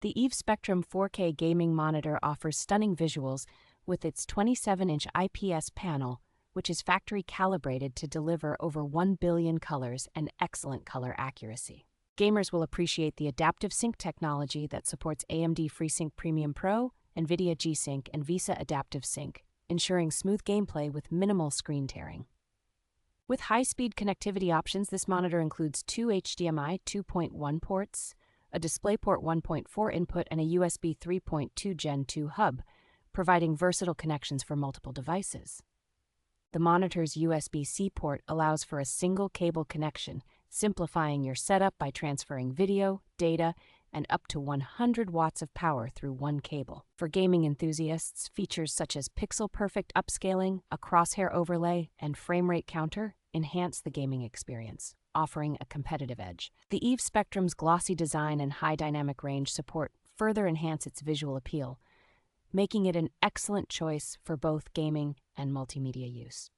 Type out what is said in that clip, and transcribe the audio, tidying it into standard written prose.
The EVE Spectrum 4K gaming monitor offers stunning visuals with its 27-inch IPS panel, which is factory calibrated to deliver over 1 billion colors and excellent color accuracy. Gamers will appreciate the Adaptive-Sync technology that supports AMD FreeSync Premium Pro, NVIDIA G-Sync, and VESA Adaptive-Sync, ensuring smooth gameplay with minimal screen tearing. With high-speed connectivity options, this monitor includes two HDMI 2.1 ports, a DisplayPort 1.4 input, and a USB 3.2 Gen 2 hub, providing versatile connections for multiple devices. The monitor's USB-C port allows for a single cable connection, simplifying your setup by transferring video, data, and up to 100 watts of power through one cable. For gaming enthusiasts, features such as pixel-perfect upscaling, a crosshair overlay, and frame rate counter enhance the gaming experience, offering a competitive edge. The EVE Spectrum's glossy design and high dynamic range support further enhance its visual appeal, making it an excellent choice for both gaming and multimedia use.